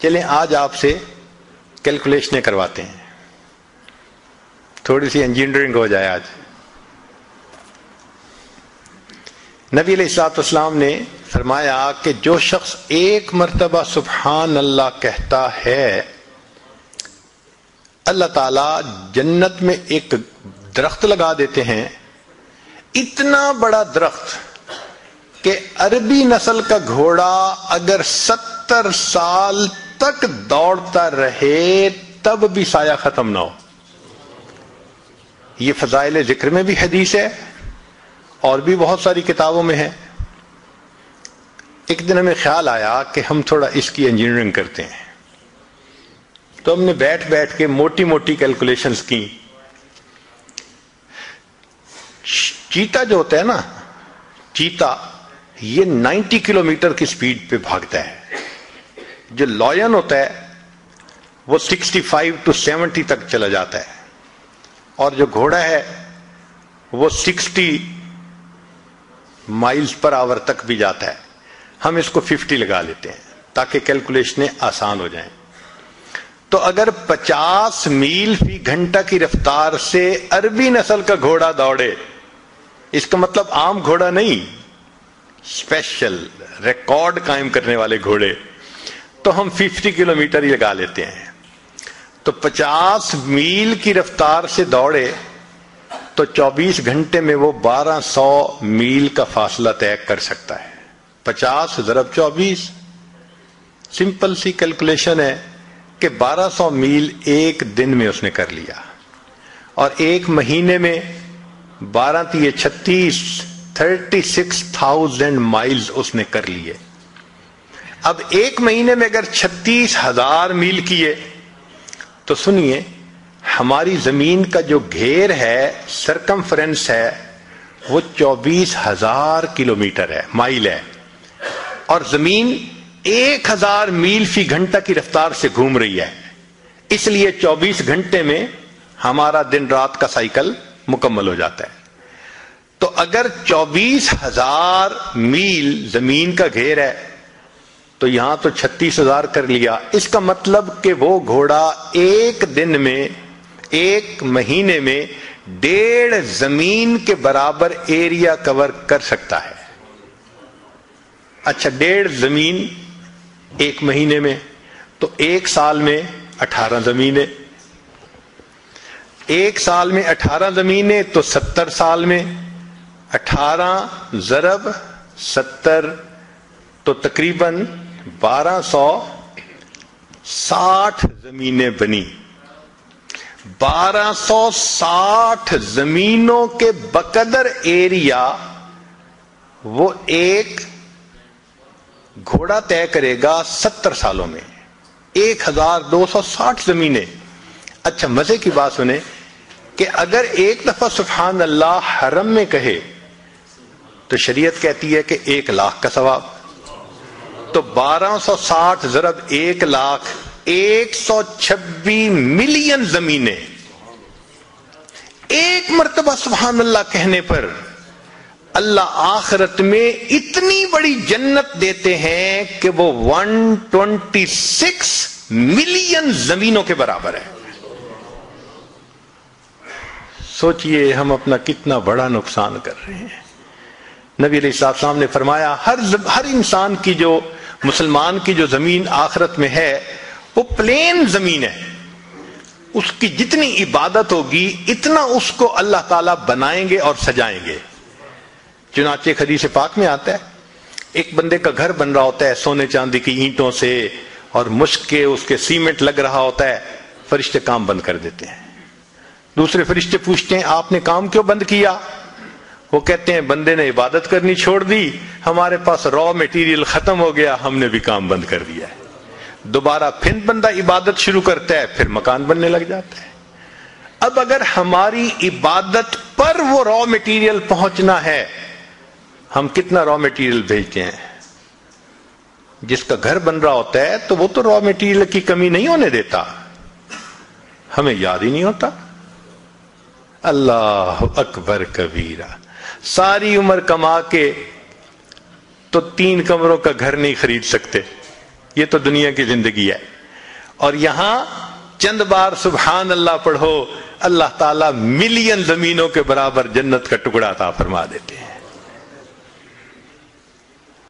چلیں آج آپ سے کیلکولیشنیں کرواتے ہیں، تھوڑی سی انجینئرنگ ہو جائے. آج نبی علیہ الصلوۃ والسلام نے فرمایا کہ جو شخص ایک مرتبہ سبحان اللہ کہتا ہے، اللہ تعالیٰ جنت میں ایک درخت لگا دیتے ہیں، اتنا بڑا درخت کہ عربی نسل کا گھوڑا اگر 70 سال تک دوڑتا رہے تب بھی سایہ ختم نہ ہو. یہ فضائل ذکر میں بھی حدیث ہے اور بھی بہت ساری کتابوں میں ہے. ایک دن ہمیں خیال آیا کہ ہم تھوڑا اس کی انجینئرنگ کرتے ہیں، تو ہم نے بیٹھ بیٹھ کے موٹی موٹی کیلکولیشنز کی. چیتا جو ہوتا ہے نا، چیتا یہ 90 کلومیٹر کی سپیڈ پہ بھاگتا ہے. جو لائن ہوتا ہے وہ 65 to 70 تک چلا جاتا ہے، اور جو گھوڑا ہے وہ 60 مائلز پر آور تک بھی جاتا ہے. ہم اس کو 50 لگا لیتے ہیں تاکہ کیلکولیشنیں آسان ہو جائیں. تو اگر 50 میل فی گھنٹہ کی رفتار سے عربی نسل کا گھوڑا دوڑے، اس کا مطلب عام گھوڑا نہیں، اسپیشل ریکارڈ قائم کرنے والے گھوڑے، تو ہم 50 کلومیٹر ہی لگا لیتے ہیں. تو 50 میل کی رفتار سے دوڑے تو 24 گھنٹے میں وہ 1200 میل کا فاصلہ طے کر سکتا ہے. 50 ضرب 24، سمپل سی کیلکولیشن ہے کہ 1200 میل ایک دن میں اس نے کر لیا، اور ایک مہینے میں 12 تیے 36، 36,000 مائلز اس نے کر لیے. اب ایک مہینے میں اگر 36,000 میل کیے تو سنیے، ہماری زمین کا جو گھیر ہے، سرکمفرنس ہے، وہ 24,000 کلومیٹر ہے، مائل ہے، اور زمین 1,000 میل فی گھنٹہ کی رفتار سے گھوم رہی ہے. اس لیے 24 گھنٹے میں ہمارا دن رات کا سائیکل مکمل ہو جاتا ہے. تو اگر 24,000 میل زمین کا گھیر ہے تو یہاں تو 36,000 کر لیا. اس کا مطلب کہ وہ گھوڑا ایک دن میں، ایک مہینے میں 1.5 زمین کے برابر ایریا کور کر سکتا ہے. اچھا، 1.5 زمین ایک مہینے میں، تو ایک سال میں 18 زمینیں. ایک سال میں 18 زمینیں تو 70 سال میں 18 ضرب 70 تو تقریباً 1260 زمینیں بنی. 1260 زمینوں کے بقدر ایریا وہ ایک گھوڑا طے کرے گا 70 سالوں میں. 1260 زمینیں. اچھا، مزے کی بات سنیں کہ اگر ایک دفعہ سبحان اللہ حرم میں کہے تو شریعت کہتی ہے کہ 1,00,000 کا ثواب. تو 1260 ضرب 1,00,000، 126 ملین زمینیں. ایک مرتبہ سبحان اللہ کہنے پر اللہ آخرت میں اتنی بڑی جنت دیتے ہیں کہ وہ 126 ملین زمینوں کے برابر ہے. سوچئے ہم اپنا کتنا بڑا نقصان کر رہے ہیں. نبی علیہ السلام نے فرمایا ہر انسان کی، جو مسلمان کی جو زمین آخرت میں ہے وہ پلین زمین ہے. اس کی جتنی عبادت ہوگی اتنا اس کو اللہ تعالیٰ بنائیں گے اور سجائیں گے. چنانچہ ایک حدیث پاک میں آتا ہے، ایک بندے کا گھر بن رہا ہوتا ہے سونے چاندی کی اینٹوں سے، اور مشک کے اس کے سیمنٹ لگ رہا ہوتا ہے. فرشتے کام بند کر دیتے ہیں. دوسرے فرشتے پوچھتے ہیں آپ نے کام کیوں بند کیا؟ وہ کہتے ہیں بندے نے عبادت کرنی چھوڑ دی، ہمارے پاس را میٹیریل ختم ہو گیا، ہم نے بھی کام بند کر دیا ہے. دوبارہ پھر بندہ عبادت شروع کرتا ہے، پھر مکان بننے لگ جاتا ہے. اب اگر ہماری عبادت پر وہ را میٹیریل پہنچنا ہے، ہم کتنا را میٹیریل بھیجتے ہیں؟ جس کا گھر بن رہا ہوتا ہے تو وہ تو را میٹیریل کی کمی نہیں ہونے دیتا، ہمیں یاد ہی نہیں ہوتا. اللہ اکبر کبیرہ. ساری عمر کما کے تو 3 کمروں کا گھر نہیں خرید سکتے. یہ تو دنیا کی زندگی ہے. اور یہاں چند بار سبحان اللہ پڑھو، اللہ تعالیٰ ملین زمینوں کے برابر جنت کا ٹکڑا عطا فرما دیتے ہیں.